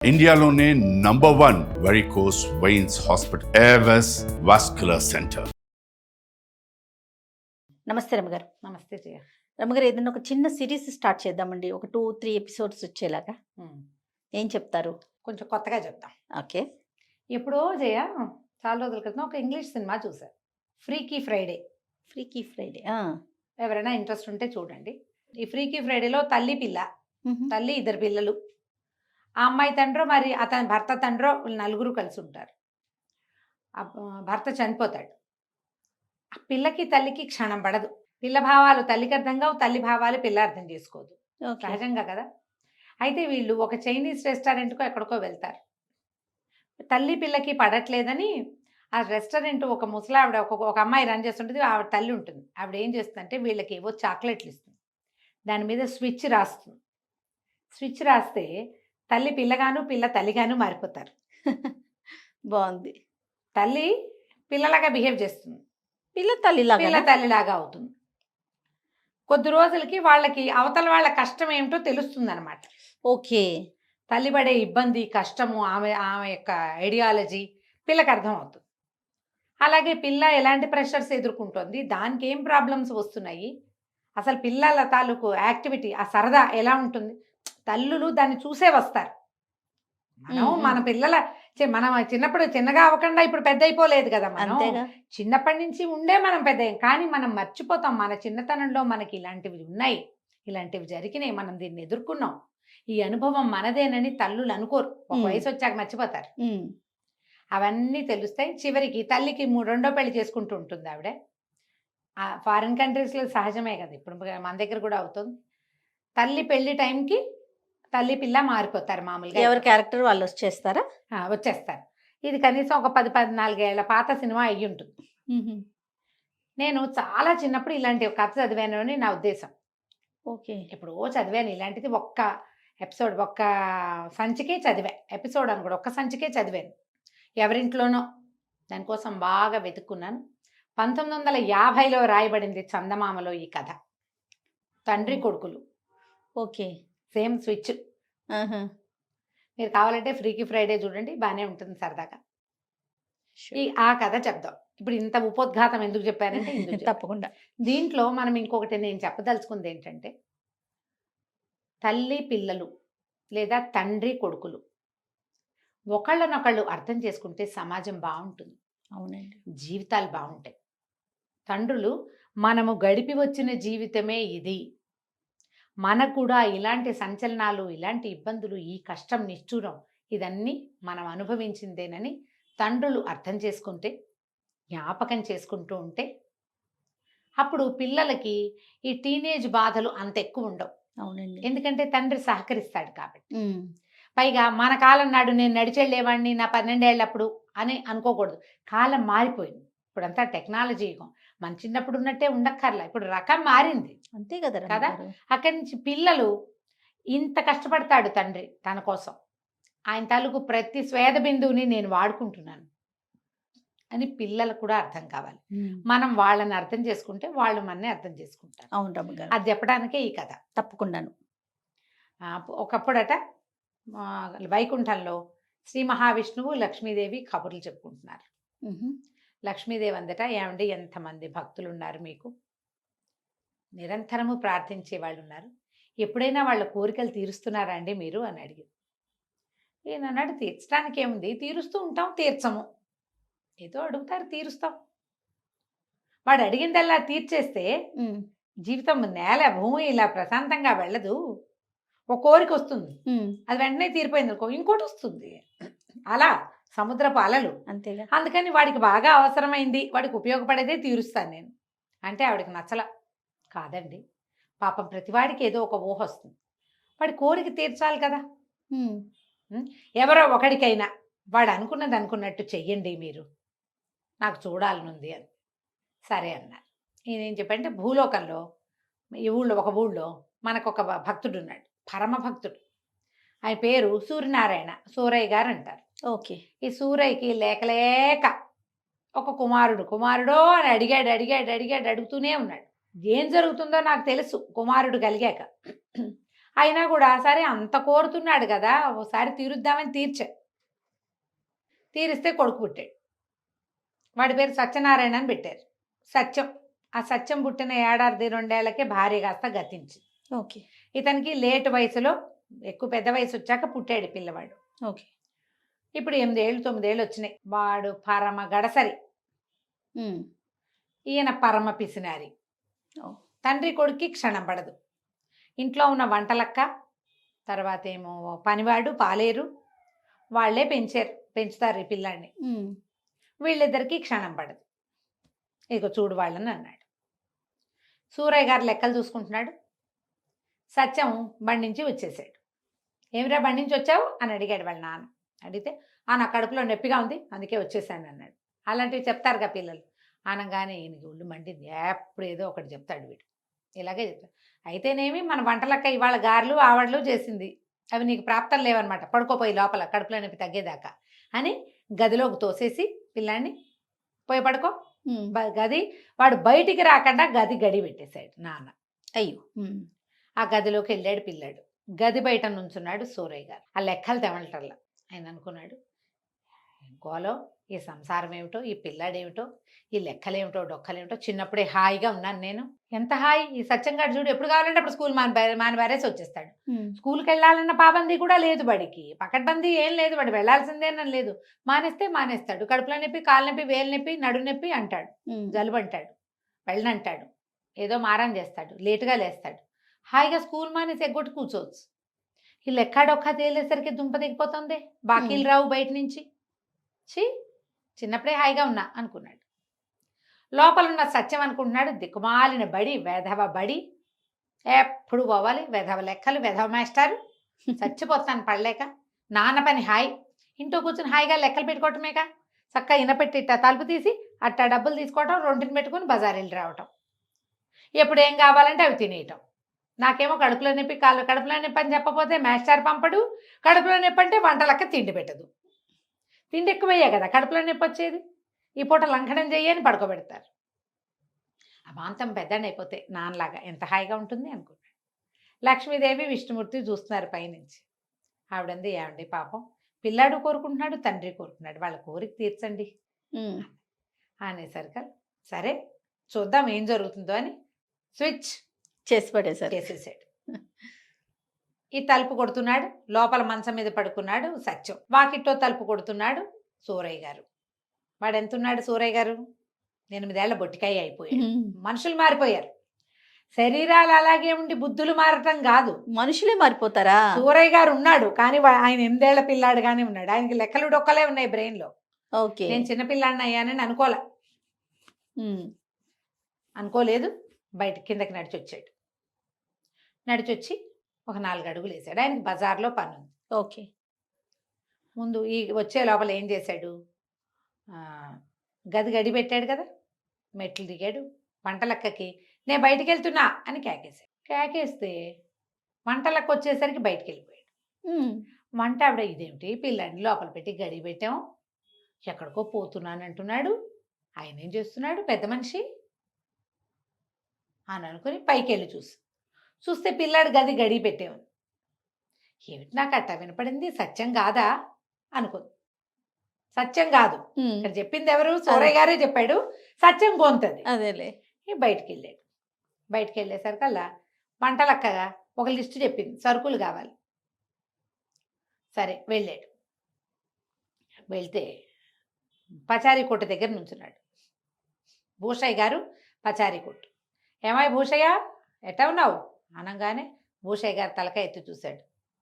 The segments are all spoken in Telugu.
ఇండియాలోనే #1 varicose veins hospital Avis vascular centre. నమస్తే రమగారు. నమస్తే జయ. రమగారు, ఏదైనా ఒక చిన్న సిరీస్ స్టార్ట్ చేద్దామండి, ఒక 2-3 ఎపిసోడ్స్ వచ్చేలాగా. ఏం చెప్తారు? కొంచెం కొత్తగా చెప్తాం. ఓకే. ఎప్పుడో జయ చాలా రోజుల క్రితం ఒక ఇంగ్లీష్ సినిమా చూశారు, ఫ్రీకీ ఫ్రైడే. ఫ్రీకీ ఫ్రైడే. ఎవరైనా ఇంట్రెస్ట్ ఉంటే చూడండి. ఈ ఫ్రీకీ ఫ్రైడేలో తల్లి పిల్ల, తల్లి 2 పిల్లలు, ఆ అమ్మాయి తండ్రో మరి అతని భర్త తండ్రో నలుగురు కలిసి ఉంటారు. భర్త చనిపోతాడు. ఆ పిల్లకి తల్లికి క్షణం పడదు. పిల్ల భావాలు తల్లికి అర్థం కావు, తల్లి భావాలు పిల్ల అర్థం చేసుకోదు, సహజంగా కదా. అయితే వీళ్ళు ఒక చైనీస్ రెస్టారెంట్కో ఎక్కడికో వెళ్తారు. తల్లి పిల్లకి పడట్లేదని ఆ రెస్టారెంట్ ఒక ముసలావిడ ఒక అమ్మాయి రన్ చేస్తుంటుంది. ఆవిడ తల్లి ఉంటుంది. ఆవిడ ఏం చేస్తుందంటే వీళ్ళకి ఏవో చాక్లెట్లు ఇస్తుంది, దాని మీద స్విచ్ రాస్తుంది. స్విచ్ రాస్తే తల్లి పిల్లగాను పిల్ల తల్లిగాను మారిపోతారు. బాగుంది. తల్లి పిల్లలాగా బిహేవ్ చేస్తుంది, పిల్ల తల్లిలాగా అవుతుంది. కొద్ది రోజులకి వాళ్ళకి అవతల వాళ్ళ కష్టం ఏమిటో తెలుస్తుంది అనమాట. ఓకే. తల్లి పడే ఇబ్బంది, కష్టము, ఆమె యొక్క ఐడియాలజీ పిల్లకి అర్థం అవుతుంది. అలాగే పిల్ల ఎలాంటి ప్రెషర్స్ ఎదుర్కొంటుంది, దానికి ఏం ప్రాబ్లమ్స్ వస్తున్నాయి, అసలు పిల్లల తాలూకు యాక్టివిటీ, ఆ సరదా ఎలా ఉంటుంది, తల్లులు దాన్ని చూసే వస్తారు. మన పిల్లల మనం చిన్నప్పుడు చిన్నగా అవ్వకుండా ఇప్పుడు పెద్ద అయిపోలేదు కదా. మనం చిన్నప్పటి నుంచి ఉండే మనం పెద్ద, కానీ మనం మర్చిపోతాం మన చిన్నతనంలో మనకి ఇలాంటివి ఉన్నాయి, ఇలాంటివి జరిగినాయి, మనం దీన్ని ఎదుర్కొన్నాం, ఈ అనుభవం మనదేనని తల్లులు అనుకోరు. ఒక వయసు వచ్చాక మర్చిపోతారు. అవన్నీ తెలుస్తాయి. చివరికి తల్లికి 2వ పెళ్లి చేసుకుంటూ ఉంటుంది ఆవిడ. ఫారిన్ కంట్రీస్లో సహజమే కదా, ఇప్పుడు మన దగ్గర కూడా అవుతుంది. తల్లి పెళ్లి టైంకి తల్లి పిల్ల మారిపోతారు మామూలుగా. ఎవరి క్యారెక్టర్ వాళ్ళు వచ్చేస్తారు. ఇది కనీసం ఒక 10-14 ఏళ్ల పాత సినిమా అయ్యి ఉంటుంది. నేను చాలా చిన్నప్పుడు ఇలాంటి కథ చదివాను అని నా ఉద్దేశం. ఓకే. ఎప్పుడో చదివాను ఇలాంటిది, ఒక్క ఎపిసోడ్, ఒక్క సంచికే చదివా. ఎపిసోడ్ అని కూడా ఒక్క సంచికే చదివాను, ఎవరింట్లోనో. దానికోసం బాగా వెతుక్కున్నాను. 1950లో రాయబడింది చందమామలో ఈ కథ. తండ్రి కొడుకులు. ఓకే. Same switch. మీరు కావాలంటే ఫ్రీకీ ఫ్రైడే చూడండి, బాగానే ఉంటుంది సరదాగా. ఆ కథ చెప్దాం. ఇప్పుడు ఇంత ఉపోద్ఘాతం ఎందుకు చెప్పానంటే తప్పకుండా దీంట్లో మనం ఇంకొకటి నేను చెప్పదలుచుకుంది ఏంటంటే, తల్లి పిల్లలు లేదా తండ్రి కొడుకులు ఒకళ్ళనొకళ్ళు అర్థం చేసుకుంటే సమాజం బాగుంటుంది. అవునండి, జీవితాలు బాగుంటాయి. తండ్రులు మనము గడిపి వచ్చిన జీవితమే ఇది, మనకు కూడా ఇలాంటి సంచలనాలు, ఇలాంటి ఇబ్బందులు, ఈ కష్టం, నిష్ఠూరం ఇదన్నీ మనం అనుభవించిందేనని తండ్రులు అర్థం చేసుకుంటే, జ్ఞాపకం చేసుకుంటూ ఉంటే, అప్పుడు పిల్లలకి ఈ టీనేజ్ బాధలు అంత ఎక్కువ ఉండవు. అవునండి, ఎందుకంటే తండ్రి సహకరిస్తాడు కాబట్టి. పైగా మన కాలం నాడు నేను నడిచెళ్ళేవాడిని నా 12 ఏళ్ళప్పుడు అని అనుకోకూడదు. కాలం మారిపోయింది, ఇప్పుడంతా టెక్నాలజీ యుగం. మన చిన్నప్పుడు ఉన్నట్టే ఉండక్కర్లా, ఇప్పుడు రకం మారింది. అంతే కదా కదా. అక్కడి నుంచి పిల్లలు ఇంత కష్టపడతాడు తండ్రి తన కోసం, ఆయన తాలూకు ప్రతి స్వేద బిందువుని నేను వాడుకుంటున్నాను అని పిల్లలకు కూడా అర్థం కావాలి. మనం వాళ్ళని అర్థం చేసుకుంటే వాళ్ళు మనని అర్థం చేసుకుంటారు. అవును రమ్మగారు, అది చెప్పడానికే ఈ కథ. తప్పకుండాను. ఒకప్పుడట వైకుంఠంలో శ్రీ మహావిష్ణువు లక్ష్మీదేవి కబుర్లు చెప్పుకుంటున్నారు. లక్ష్మీదేవి అందట, ఏమండి ఎంతమంది భక్తులు ఉన్నారు మీకు, నిరంతరము ప్రార్థించే వాళ్ళు ఉన్నారు, ఎప్పుడైనా వాళ్ళ కోరికలు తీరుస్తున్నారా అండి మీరు అని అడిగింది. ఈయన అన్నాడు, తీర్చడానికి ఏముంది, తీరుస్తూ ఉంటాం, తీర్చము, ఏదో అడుగుతారు తీరుస్తాం. వాడు అడిగిందల్లా తీర్చేస్తే జీవితం నేల భూమి ఇలా ప్రశాంతంగా వెళ్ళదు. ఒక కోరిక వస్తుంది, అది వెంటనే తీరిపోయింది అనుకో, ఇంకోటి వస్తుంది. అలా సముద్రపు అలలు. అంతేగా. అందుకని వాడికి బాగా అవసరమైంది, వాడికి ఉపయోగపడేదే తీరుస్తాను నేను అంటే ఆవిడకి నచ్చల. కాదండి, పాపం ప్రతివాడికి ఏదో ఒక ఊహ వస్తుంది, వాడి కోరిక తీర్చాలి కదా. ఎవరో ఒకడికైనా వాడు అనుకున్నది అనుకున్నట్టు చెయ్యండి మీరు, నాకు చూడాలనుంది అని. సరే అన్నారు. నేనేం చెప్పంటే, భూలోకంలో ఈ ఒక ఊళ్ళో మనకొక భక్తుడు ఉన్నాడు, పరమ భక్తుడు. ఆయన పేరు సూర్యనారాయణ, సూరయ్య గారు అంటారు. ఓకే. ఈ సూరయ్యకి లేక ఒక కుమారుడో అని అడిగాడు, అడుగుతూనే ఉన్నాడు. ఏం జరుగుతుందో నాకు తెలుసు కుమారుడు కలిగాక. అయినా కూడా సరే అంత కోరుతున్నాడు కదా, ఒకసారి తీరుద్దామని తీరిస్తే కొడుకు పుట్టాడు. వాడి పేరు సత్యనారాయణ అని పెట్టారు. సత్యం. ఆ సత్యం పుట్టిన 1.5 ఏళ్లకే భార్య కాస్త గతించింది. ఓకే. ఇతనికి లేట్ వయసులో, ఎక్కువ పెద్ద వయసు వచ్చాక పుట్టాడు పిల్లవాడు. ఓకే. ఇప్పుడు 8 ఏళ్ళు 9 ఏళ్ళు వచ్చినాయి. వాడు పరమ గడసరి, ఈయన పరమ పిసినారి. తండ్రి కొడుక్కి క్షణం పడదు. ఇంట్లో ఉన్న వంటలక్క, తర్వాత ఏమో పనివాడు, పాలేరు, వాళ్ళే పెంచుతారు ఈ పిల్లాడిని. వీళ్ళిద్దరికీ క్షణం పడదు. ఇక చూడు వాళ్ళని అన్నాడు. సూరయ్య గారు లెక్కలు చూసుకుంటున్నాడు. సత్యం బండి నుంచి వచ్చేసాడు. ఏమిరా బండి నుంచి వచ్చావు అని అడిగాడు వాళ్ళ నాన్న. అడిగితే నా కడుపులో నొప్పిగా ఉంది అందుకే వచ్చేసాను అన్నాడు. అలాంటివి చెప్తారుగా పిల్లలు. అనగానే ఈయనకి ఒళ్ళు మండింది. ఎప్పుడు ఏదో ఒకటి చెప్తాడు వీడు. ఇలాగే చెప్తాడు. అయితేనేమి మన వంటలక్క ఇవాళ గారెలు ఆవడలు చేసింది, అవి నీకు ప్రాప్తం లేవన్నమాట, పడుకోపోయి లోపల కడుపులో నొప్పి తగ్గేదాకా అని గదిలోకి తోసేసి పిల్లాన్ని పోయి పడుకో గది, వాడు బయటికి రాకుండా గది గడి పెట్టేశాడు నాన్న. అయ్యో. ఆ గదిలోకి వెళ్ళాడు పిల్లాడు. గది బయట నుంచున్నాడు సూరయ్య గారు. ఆ లెక్కలు తెవలటల్లా. ఆయన అనుకున్నాడు, గోలో ఈ సంసారం ఏమిటో, ఈ పిల్లాడేమిటో, ఈ లెక్కలేమిటో డొక్కలేమిటో, చిన్నప్పుడే హాయిగా ఉన్నాను నేను, ఎంత హాయి. ఈ సత్యంగాడు చూడు ఎప్పుడు కావాలంటే అప్పుడు స్కూల్ మానిబారేసి వచ్చేస్తాడు. స్కూల్కి వెళ్ళాలన్న పాబంది కూడా లేదు బడికి, పకడ్బందీ ఏం లేదు, వాడు వెళ్ళాల్సిందేనని లేదు. మానేస్తే మానేస్తాడు. కడుపులో నొప్పి, కాలు నొప్పి, వేలు నొప్పి, నడు నొప్పి అంటాడు, జలుబు అంటాడు, వెళ్ళనంటాడు, ఏదో మారం చేస్తాడు, లేటుగా లేస్తాడు. హాయిగా స్కూల్ మానేసి ఎగ్గొట్టి కూర్చోవచ్చు. ఈ లెక్కాడొక్క తేలేసరికి దుంప దిగిపోతుంది, బాకీలు రావు బయట నుంచి. చిన్నప్పుడే హాయిగా ఉన్నా అనుకున్నాడు. లోపలున్న సత్యం అనుకుంటున్నాడు, దిక్కుమాలిన బడి, వెధవ బడి, ఎప్పుడు పోవాలి, వెధవ లెక్కలు, వెధవ మాస్టారు, చచ్చిపోతాను పడలేక. నాన్న పని హాయి, ఇంట్లో కూర్చుని హాయిగా లెక్కలు పెట్టుకోవటమేక, చక్కగా ఇనపెట్టి ఇట్టా తలుపు తీసి అట్టా డబ్బులు తీసుకోవటం, రొంటిని పెట్టుకుని బజారీలు రావటం, ఎప్పుడు ఏం కావాలంటే అవి తినేయటం. నాకేమో కడుపులో నొప్పి, కడుపులో నొప్పి అని చెప్పపోతే మాస్టర్ పంపడు, కడుపులో నొప్పి అంటే వంటలక్క తిండి పెట్టదు. తిండి ఎక్కువయ్యే కదా కడుపులో నొప్పి వచ్చేది. ఈ పూట లంఘనం చెయ్యని పడుకోబెడతారు. అమాంతం పెద్దనైపోతే నాన్నలాగా ఎంత హాయిగా ఉంటుంది అనుకున్నాడు. లక్ష్మీదేవి విష్ణుమూర్తి చూస్తున్నారు పైనుంచి. ఆవిడంది, ఏమండి పాపం పిల్లాడు కోరుకుంటున్నాడు, తండ్రి కోరుకుంటున్నాడు, వాళ్ళ కోరిక తీర్చండి అనేసరికి సరే చూద్దాం ఏం జరుగుతుందో అని స్విచ్ చేసేసాడు. ఈ తలుపు కొడుతున్నాడు, లోపల మంచం మీద పడుకున్నాడు సత్యం. వాకిట్లో తలుపు కొడుతున్నాడు సూరయ్య గారు. వాడు ఎంతున్నాడు సూరయ్య గారు? 8 ఏళ్ల బొట్టికాయ అయిపోయాడు. మనుషులు మారిపోయారు. శరీరాలు అలాగే ఉండి బుద్ధులు మారటం కాదు, మనుషులే మారిపోతారా? సూరయ్య గారు ఉన్నాడు కానీ ఆయన 8 ఏళ్ల పిల్లాడుగానే ఉన్నాడు. ఆయనకి లెక్కలు డొక్కలే ఉన్నాయి బ్రెయిన్ లో. ఓకే. నేను చిన్నపిల్లాడిని అయ్యానని అనుకోలేదు. బయట కిందకి నడిచొచ్చాడు. నడిచొచ్చి ఒక 4 అడుగులు వేసాడు. ఆయనకి బజార్లో పని ఉంది. ఓకే. ముందు ఈ వచ్చే లోపల ఏం చేశాడు, గది గడి పెట్టాడు కదా, మెట్లు దిగాడు. వంటలక్కకి నేను బయటికి వెళ్తున్నా అని కేకేశాడు. కేకేస్తే వంటలక్క వచ్చేసరికి బయటికి వెళ్ళిపోయాడు. వంట ఆవిడ, ఇదేమిటి పిల్లాడిని లోపల పెట్టి గడి పెట్టాం, ఎక్కడికో పోతున్నాను అంటున్నాడు, ఆయన ఏం చేస్తున్నాడు పెద్ద మనిషి అని అనుకుని పైకి వెళ్ళి చూస్తే పిల్లాడు గది గడి పెట్టేవాడు. ఏమిటి నాకు అట్ట వినపడింది, సత్యం కాదా అనుకుంది. సత్యం కాదు, ఇక్కడ చెప్పింది ఎవరు? సూరయ్య గారే చెప్పాడు, సత్యం గొంతది. అదేలే. బయటికి వెళ్ళాడు. బయటికి వెళ్ళేసరికల్లా వంటలక్కగా ఒక లిస్టు చెప్పింది, సరుకులు కావాలి. సరే వెళ్ళాడు. వెళ్తే పచారీ కొట్టు దగ్గర నుంచున్నాడు భూషయ్య గారు. పచారీ కొట్టు. ఏమాయి భూషయ్య ఎట్టా ఉన్నావు అనగానే భూషయ్య గారు తలకాయ ఎత్తి చూశాడు,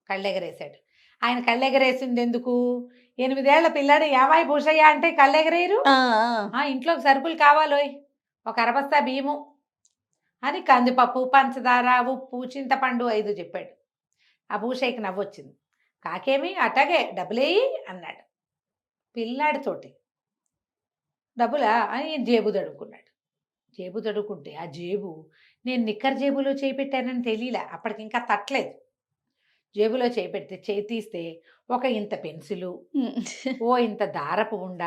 కళ్ళెగరేశాడు. ఆయన కళ్ళెగరేసింది ఎందుకు? 8 ఏళ్ల పిల్లాడు ఏమాయి భూషయ్య అంటే కళ్ళెగరేరు. ఇంట్లోకి సరుకులు కావాలోయ్, ఒక అరబస్తా బియ్యము అని కందిపప్పు, పంచదార, ఉప్పు, చింతపండు 5 చెప్పాడు. ఆ భూషయ్యకి నవ్వొచ్చింది. కాకేమి అట్టగే డబ్బులేయి అన్నాడు పిల్లాడితోటి. డబ్బులా అని జేబు తడుక్కున్నాడు. జేబు తడుక్కుంటే ఆ జేబు నేను నిక్కర్ జేబులో చేయి పెట్టానని తెలియలే, అప్పటికి ఇంకా తట్టలేదు. జేబులో చేయి పెడితే చేయి తీస్తే ఒక ఇంత పెన్సిలు, ఓ ఇంత దారపు ఉండ,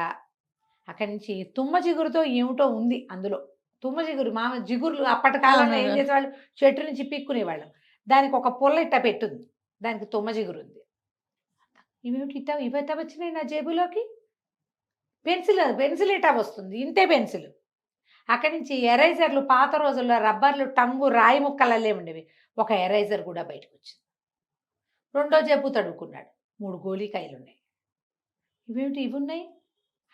అక్కడి నుంచి తుమ్మ జిగురుతో ఏమిటో ఉంది అందులో. తుమ్మ జిగురు జిగురులు అప్పటి కాలంలో ఏం చేసేవాళ్ళు, చెట్టు నుంచి పిక్కునేవాళ్ళం. దానికి ఒక పుల్ల ఇట్ట పెట్టుంది, దానికి తుమ్మ జిగురు ఉంది. ఇవేమిటి ఇవెట్టా వచ్చినాయి నా జేబులోకి? పెన్సిల్ ఇటా వస్తుంది, ఇంతే పెన్సిల్. అక్కడి నుంచి ఎరైజర్లు, పాత రోజుల్లో రబ్బర్లు, టంగు, రాయి ముక్కలల్లే ఉండేవి. ఒక ఎరైజర్ కూడా బయటకు వచ్చింది. రెండో జేబు తడుకున్నాడు, 3 గోళీకాయలు ఉన్నాయి. ఇవేమిటి ఇవి ఉన్నాయి?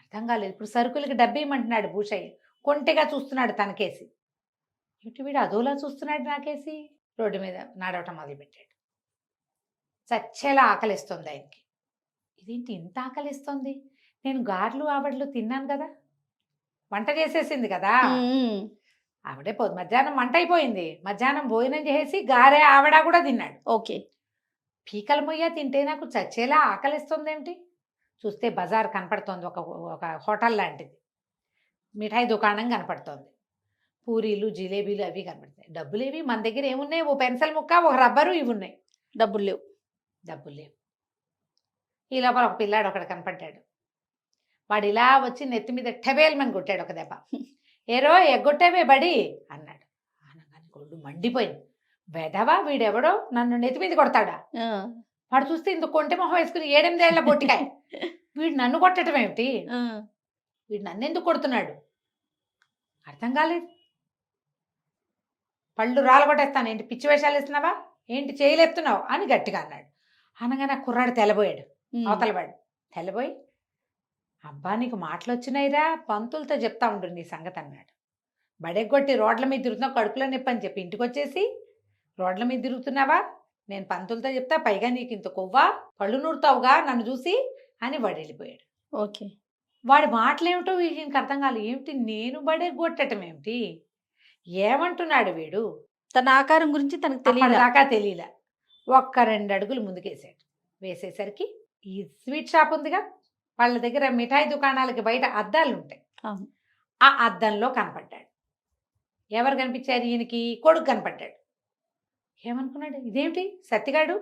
అర్థం కాలేదు. ఇప్పుడు సరుకులకి డబ్బేయమంటున్నాడు భూషయ్య. కొంటెగా చూస్తున్నాడు తనకేసి. ఇటు వీడు అదోలా చూస్తున్నాడు నాకేసి. రోడ్డు మీద నడవటం మొదలుపెట్టాడు. చచ్చేలా ఆకలిస్తుంది ఆయనకి. ఇదేంటి ఇంత ఆకలిస్తుంది? నేను గారెలు ఆవడలు తిన్నాను కదా, వంట చేసేసింది కదా ఆవిడే. మధ్యాహ్నం వంట అయిపోయింది, మధ్యాహ్నం భోజనం చేసి గారె ఆవిడ కూడా తిన్నాడు. ఓకే. పీకల మొయ్య తింటే నాకు చచ్చేలా ఆకలిస్తుంది ఏమిటి? చూస్తే బజార్ కనపడుతోంది, ఒక హోటల్ లాంటిది, మిఠాయి దుకాణం కనపడుతోంది, పూరీలు, జిలేబీలు అవి కనపడుతున్నాయి. డబ్బులు ఏవి మన దగ్గర ఏమున్నాయి? ఓ పెన్సిల్ ముక్క, ఒక రబ్బరు, ఇవి ఉన్నాయి. డబ్బులు లేవు. ఈ లోపల ఒక పిల్లాడు ఒకడు కనపడ్డాడు. వాడు ఇలా వచ్చి నెత్తి మీద టెబేల్మని కొట్టాడు ఒక దెబ్బ. ఏరో ఎగ్గొట్టావే బడి అన్నాడు. అనగానే గొడ్డు మండిపోయింది. వెధవా, వీడెవడో నన్ను నెత్తి మీద కొడతాడా? వాడు చూస్తే ఇంత కొంటె మొహం వేసుకుని 7-8 ఏళ్ల బొట్టికాయ. వీడు నన్ను కొట్టడం ఏమిటి? వీడు నన్ను ఎందుకు కొడుతున్నాడు? అర్థం కాలేదు. పళ్ళు రాలగొట్టేస్తాను, ఏంటి పిచ్చి వేషాలు ఇస్తున్నావా, ఏంటి చేయలేపుతున్నావు అని గట్టిగా అన్నాడు. అనగానే ఆ కుర్రాడు తెల్లబోయాడు. అవతలవాడు తెల్లబోయి, అబ్బా నీకు మాటలు వచ్చినాయిరా, పంతులతో చెప్తా ఉండు నీ సంగతి అన్నాడు. బడెగొట్టి రోడ్ల మీద తిరుగుతున్నావు, కడుపులో నొప్పి అని చెప్పి ఇంటికి వచ్చేసి రోడ్ల మీద తిరుగుతున్నావా, నేను పంతులతో చెప్తా, పైగా నీకు ఇంత కొవ్వా, పళ్ళు నూరుతావుగా నన్ను చూసి అని వాడు వెళ్ళిపోయాడు. ఓకే. వాడి మాటలేమిటో వీడికి అర్థం కాలేదు. ఏమిటి నేను బడెగొట్టడం ఏమిటి, ఏమంటున్నాడు వీడు? తన ఆకారం గురించి తనకు తెలియదు, దాకా తెలియలే. 1-2 అడుగులు ముందుకేసాడు. వేసేసరికి ఈ స్వీట్ షాప్ ఉందిగా, వాళ్ళ దగ్గర మిఠాయి దుకాణాలకి బయట అద్దాలు ఉంటాయి. ఆ అద్దంలో కనపడ్డాడు. ఎవరు కనిపించారు? ఈయనకి కొడుకు కనపడ్డాడు. ఏమనుకున్నాడు, ఇదేమిటి సత్తిగాడు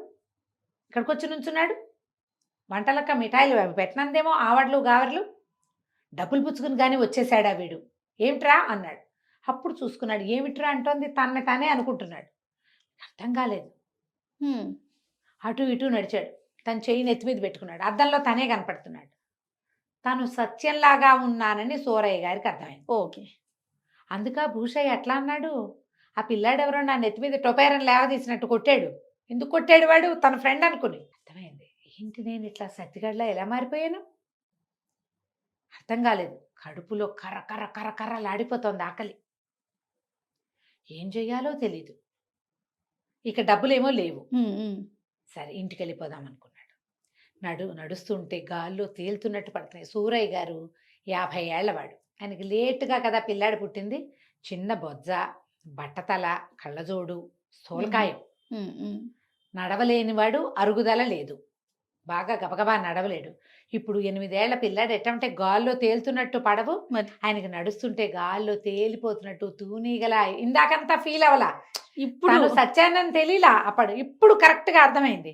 ఇక్కడికి వచ్చి నుంచున్నాడు, వంటలక్క మిఠాయిలు అవి పెట్టినందేమో, ఆవడ్లు గావర్లు, డబ్బులు పుచ్చుకుని కానీ వచ్చేసాడా వీడు, ఏమిట్రా అన్నాడు. అప్పుడు చూసుకున్నాడు, ఏమిట్రా అంటోంది, తనని తానే అనుకుంటున్నాడు. అర్థం కాలేదు. అటు ఇటు నడిచాడు. తన చెయ్యి నెత్తి మీద పెట్టుకున్నాడు. అద్దంలో తనే కనపడుతున్నాడు. తను సత్యంలాగా ఉన్నానని సూరయ్య గారికి అర్థమైంది. ఓకే. అందుక భూషయ్య ఎట్లా అన్నాడు, ఆ పిల్లాడు ఎవరో నా నెత్తి మీద టొపేరని లేవదీసినట్టు కొట్టాడు. ఎందుకు కొట్టాడు వాడు? తన ఫ్రెండ్ అనుకుని. అర్థమైంది. ఏంటి నేను ఇట్లా సత్తిగడ్లా ఎలా మారిపోయాను? అర్థం కాలేదు. కడుపులో కర్రలాడిపోతోంది ఆకలి. ఏం చెయ్యాలో తెలీదు. ఇక డబ్బులేమో లేవు. సరే ఇంటికి వెళ్ళిపోదాం అనుకున్నాడు. నడుస్తుంటే గాల్లో తేలుతున్నట్టు పడుతున్నాయి. సూరయ్య గారు 50 ఏళ్లవాడు. ఆయనకి లేటుగా కదా పిల్లాడు పుట్టింది. చిన్న బొజ్జ, బట్టతల, కళ్ళజోడు, స్థూలకాయం. నడవలేనివాడు, అరుగుదల లేదు, బాగా గబగబా నడవలేడు. ఇప్పుడు 8 ఏళ్ల పిల్లాడు ఎట్టంటే గాల్లో తేలుతున్నట్టు పడవు, ఆయనకి నడుస్తుంటే గాల్లో తేలిపోతున్నట్టు తూనీగల. ఇందాకంతా ఫీల్ అవ్వలా, ఇప్పుడు సత్యాన్ని తెలియలా అప్పుడు. ఇప్పుడు కరెక్ట్గా అర్థమైంది.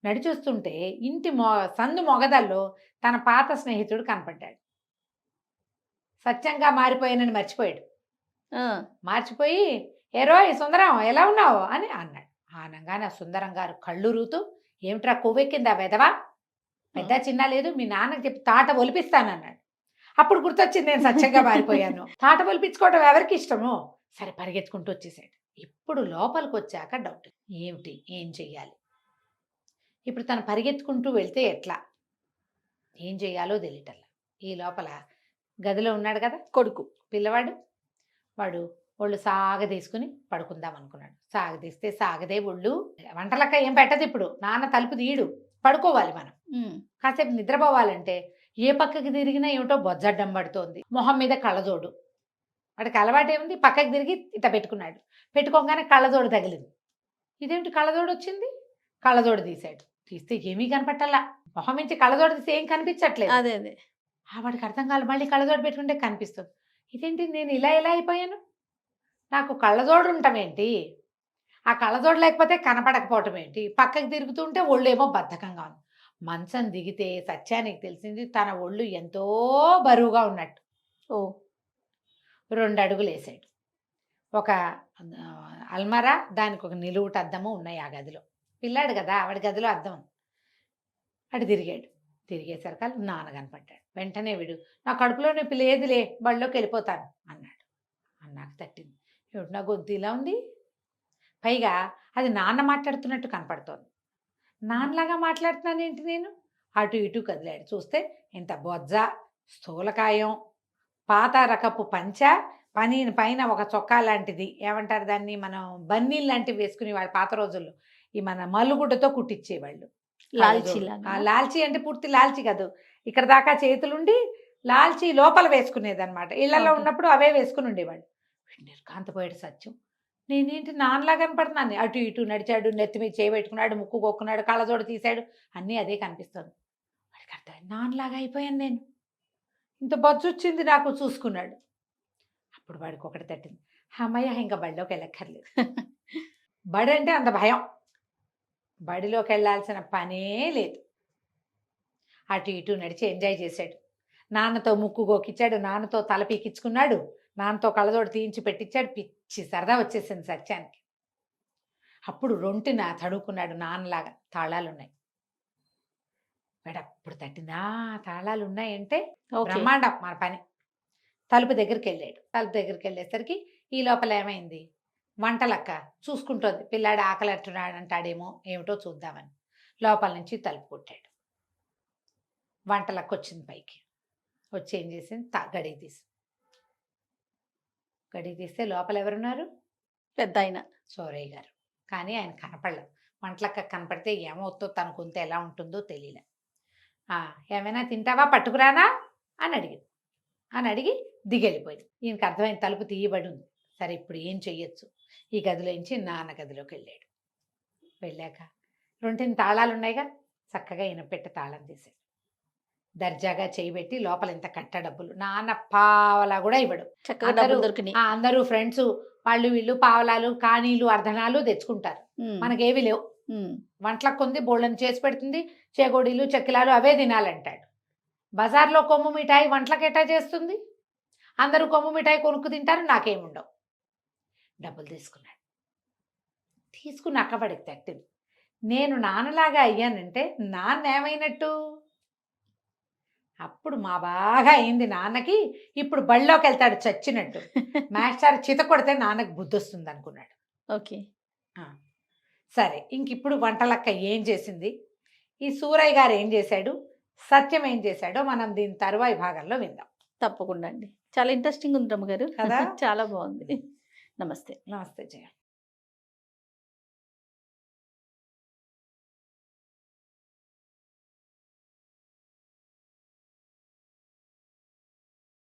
నడిచొస్తుంటే ఇంటి సందు మొగదల్లో తన పాత స్నేహితుడు కనపడ్డాడు. సత్యంగా మారిపోయానని మర్చిపోయాడు. మార్చిపోయి, ఏరో ఈ సుందరం ఎలా ఉన్నావు అని అన్నాడు. ఆనంగానే ఆ సుందరం గారు కళ్ళు రూతూ, ఏమిట్రా కొవ్వెక్కిందా వెదవా, పెద్ద చిన్న లేదు, మీ నాన్నకి చెప్పి తాట ఒలిపిస్తానన్నాడు. అప్పుడు గుర్తొచ్చింది, నేను సత్యంగా మారిపోయాను. తాట ఒలిపించుకోవడం ఎవరికి ఇష్టమో. సరే పరిగెత్తుకుంటూ వచ్చేసాడు. ఇప్పుడు లోపలికి వచ్చాక డౌట్, ఏమిటి ఏం చెయ్యాలి? ఇప్పుడు తను పరిగెత్తుకుంటూ వెళ్తే ఎట్లా, ఏం చెయ్యాలో తెలియటల్లా. ఈ లోపల గదిలో ఉన్నాడు కదా కొడుకు, పిల్లవాడు. వాడు ఒళ్ళు సాగదీసుకుని పడుకుందాం అనుకున్నాడు. సాగదీస్తే సాగదే ఒళ్ళు. వంటలక్క ఏం పెట్టదు ఇప్పుడు, నాన్న తలుపు తీయడు, పడుకోవాలి మనం. కాసేపు నిద్రపోవాలంటే ఏ పక్కకి తిరిగినా ఏమిటో బొజ్జడ్డం పడుతోంది. మొహం మీద కళ్ళజోడు. వాడికి అలవాటేముంది, పక్కకి తిరిగి ఇట్లా పెట్టుకున్నాడు. పెట్టుకోగానే కళ్ళజోడు తగిలింది. ఇదేమిటి కళ్ళజోడు వచ్చింది? కళ్ళజోడు తీశాడు. తీస్తే ఏమీ కనపట్టాలా. మొహం నుంచి కళ్ళజోడు తీస్తే ఏం కనిపించట్లేదు. అదే వాడికి అర్థం కాదు. మళ్ళీ కళ్ళజోడు పెట్టుకుంటే కనిపిస్తుంది. ఇదేంటి నేను ఇలా అయిపోయాను, నాకు కళ్ళజోడు ఉండటమేంటి, ఆ కళ్ళజోడు లేకపోతే కనపడకపోవటం ఏంటి, పక్కకి తిరుగుతుంటే ఒళ్ళు ఏమో బద్ధకంగా ఉంది. మంచం దిగితే సత్యానికి తెలిసింది తన ఒళ్ళు ఎంతో బరువుగా ఉన్నట్టు. 2 అడుగులు వేసాడు. ఒక అల్మారా, దానికి ఒక నిలువుట అద్దము ఉన్నాయి ఆ గదిలో. పిల్లాడు కదా, ఆవిడ గదిలో అద్దం ఉంది. అటు తిరిగాడు. తిరిగేసరికి నాన్న కనపడ్డాడు. వెంటనే వీడు, నా కడుపులో నొప్పి లేదులే, బళ్ళోకి వెళ్ళిపోతాను అన్నాడు. అన్నాక తట్టింది. ఏమిటి నా గొంతు ఇలా ఉంది? పైగా అది నాన్న మాట్లాడుతున్నట్టు కనపడుతోంది. నాన్నలాగా మాట్లాడుతున్నానేంటి నేను? అటు ఇటు కదిలాడు. చూస్తే ఇంత బొజ్జ, స్థూలకాయం, పాత రకపు పంచ, పైన ఒక చొక్కా లాంటిది, ఏమంటారు దాన్ని, మనం బన్నీలు లాంటివి వేసుకునేవాళ్ళు పాత రోజుల్లో. ఈ మన మల్లుగుడ్డతో కుట్టించేవాళ్ళు. లాల్చీ లాల్చీ అంటే పూర్తి లాల్చీ కాదు, ఇక్కడ దాకా చేతులుండి లాల్చీ లోపల వేసుకునేది అనమాట. ఇళ్లలో ఉన్నప్పుడు అవే వేసుకుని ఉండేవాళ్ళు. నిర్కాంతపోయాడు సత్యం. నేనేంటి నాన్నలా కనపడుతున్నాను. అటు ఇటు నడిచాడు, నెత్తి మీద చేయబెట్టుకున్నాడు, ముక్కు కొక్కున్నాడు, కళ్ళజోడు తీశాడు, అన్నీ అదే కనిపిస్తుంది. వాడికి అర్థమైంది, నాన్నలాగా అయిపోయాను నేను, ఇంత బొజ్జు వచ్చింది నాకు చూసుకున్నాడు. అప్పుడు వాడికి ఒకటి తట్టింది, అమ్మయ్య ఇంకా బడిలోకి వెళ్ళక్కర్లేదు. బడి అంటే అంత భయం, బడిలోకి వెళ్ళాల్సిన పనే లేదు. అటు ఇటు నడిచి ఎంజాయ్ చేశాడు. నాన్నతో ముక్కు గోకిచ్చాడు, నాన్నతో తల పీకించుకున్నాడు, నాన్నతో కళ్ళజోడు తీయించి పెట్టించాడు. పిచ్చి సరదా వచ్చేసింది సత్యానికి. అప్పుడు రొంటిన తడుకున్నాడు నాన్నలాగా. తాళాలున్నాయి. వాడు అప్పుడు తట్టిందా, తాళాలు ఉన్నాయంటే బ్రహ్మాండం మన పని. తలుపు దగ్గరికి వెళ్ళాడు. తలుపు దగ్గరికి వెళ్ళేసరికి ఈ లోపల ఏమైంది, వంటలక్క చూసుకుంటోంది. పిల్లాడు ఆకలి అంటాడేమో ఏమిటో చూద్దామని లోపల నుంచి తలుపు కొట్టాడు. వంటలక్క వచ్చింది పైకి. వచ్చి ఏం చేసింది, గడి తీస్తే లోపల ఎవరున్నారు, పెద్ద ఆయన సోరయ్య గారు. కానీ ఆయన కనపడలేదు. వంటలక్క కనపడితే ఏమవుతుందో, తన కొంత ఎలా ఉంటుందో తెలియలే. ఏమైనా తింటావా, పట్టుకురానా అని అడిగి దిగెళ్ళిపోయింది. ఈయనకి అర్థమైన తలుపు తీయబడి ఉంది. సరే ఇప్పుడు ఏం చెయ్యొచ్చు, ఈ గదిలోంచి నాన్న గదిలోకి వెళ్ళాడు. వెళ్ళాక రొంటిని తాళాలు ఉన్నాయిగా, చక్కగా ఈయన పెట్టి తాళం తీసాడు. దర్జాగా చేయబెట్టి లోపల ఇంత కట్ట డబ్బులు, నాన్న పావలా కూడా ఇవ్వడు. అందరూ ఫ్రెండ్స్ వాళ్ళు వీళ్ళు పావలాలు, కానీలు, అర్ధనాలు తెచ్చుకుంటారు. మనకేవి లేవు. వంటలకు కొంది బోళ్ళని చేసి పెడుతుంది, చేగోడీలు చెక్కిలాలు అవే తినాలంటాడు. బజార్లో కొమ్ము మిఠాయి వంటలకు ఎట్టా చేస్తుంది? అందరూ కొమ్ము మిఠాయి కొనుక్కు తింటారు, నాకేముండవు. డబ్బులు తీసుకుని అక్కబడికి తట్టింది. నేను నాన్నలాగా అయ్యానంటే నాన్న ఏమైనట్టు? అప్పుడు మా బాగా అయింది నాన్నకి. ఇప్పుడు బళ్ళోకి వెళ్తాడు చచ్చినట్టు. మాస్టర్ చిత కొడితే నాన్నకు బుద్ధి వస్తుంది అనుకున్నాడు. ఓకే, సరే ఇంక ఇప్పుడు వంటలక్క ఏం చేసింది, ఈ సూరయ్య గారు ఏం చేశాడు, సత్యం ఏం చేశాడో మనం దీని తరువాయి భాగంలో విందాం. తప్పకుండా అండి. చాలా ఇంట్రెస్టింగ్ ఉంది రమ్మగారు కదా. చాలా బాగుంది. నమస్తే. నమస్తే జయ.